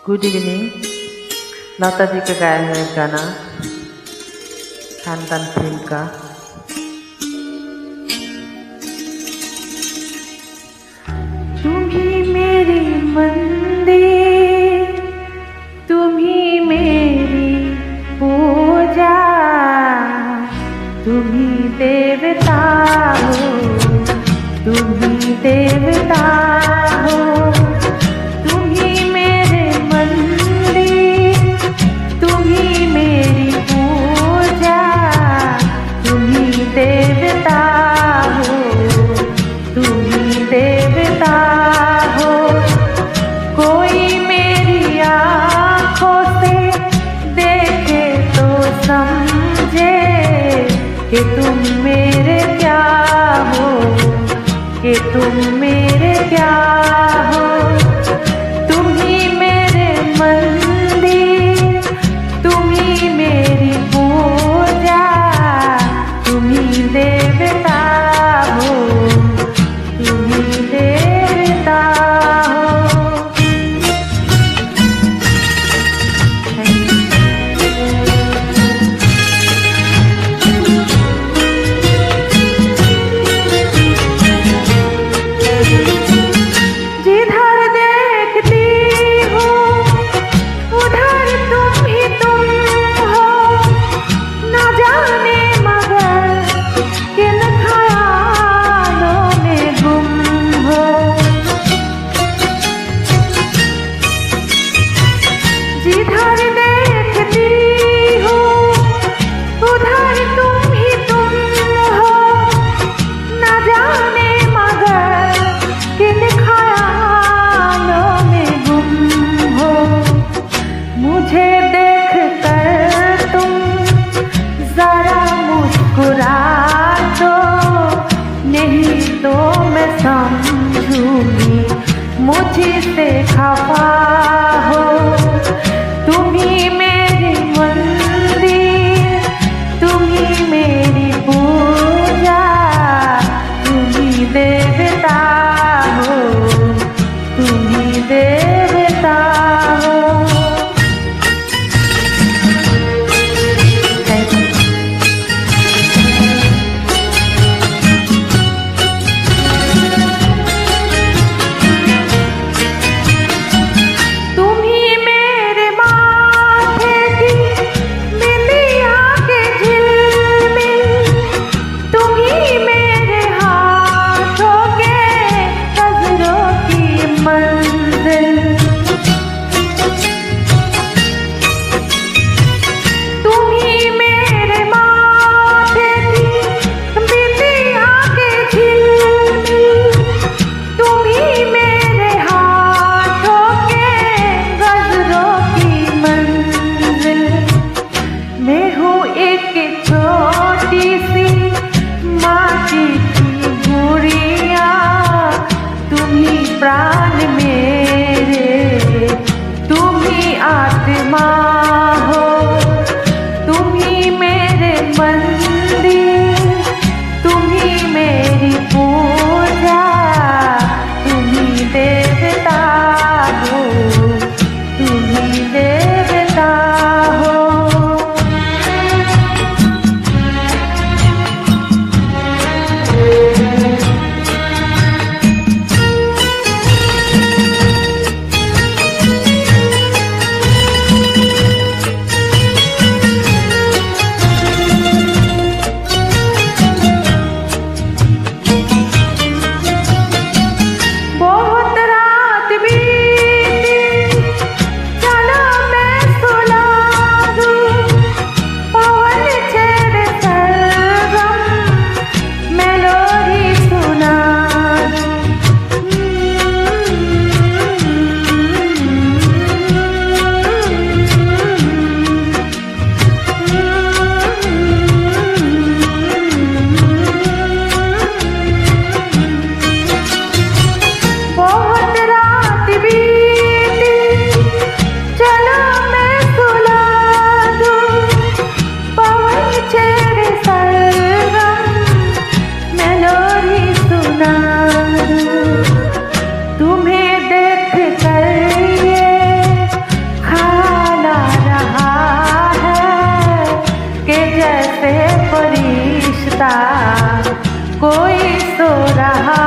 Good evening. Lata ji का गाया हुआ एक गाना खानदान फिल्म का। तुम ही मेरी मंदिर, तुम ही मेरी पूजा, तुम ही देवता हो, तुम ही देवता हो। तुम ही मेरे मंदिर, तुम ही मेरी पूजा, तुम ही देवता हो, तुम ही देवता हो। कोई मेरी आँखों से देखे तो समझे कि तुम मेरे क्या हो, कि तुम मेरे क्या हो। तुम ही मेरे मंदिर, तुम ही मेरी पूजा, तुम ही देवता हो, तुम ही देवता हो। जिधर देखती हूँ उधर तुम ही तुम हो, न जाने मगर किन ख्यालों में गुम हो। जिधर देखती हूँ उधर तुम ही तुम हो, न जाने मगर किन ख्यालों में गुम हो। मुझे देख कर तुम जरा मुस्कुरा दो, नहीं तो मैं समझूंगी मुझसे खफा हो। तुम ही मेरी मंदिर, तुम ही मेरी पूजा, तुम ही देवता हो, तुम ही देवता हो। Thank you. कोई सो रहा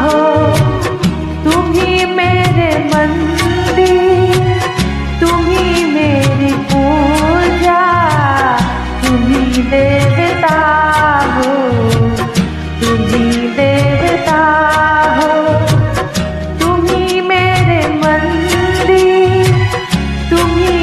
हो, तुम ही मेरे मंदिर, तुम ही मेरी पूजा, तुम ही देवता हो, तुम ही देवता हो, तुम ही मेरे मंदिर, तुम ही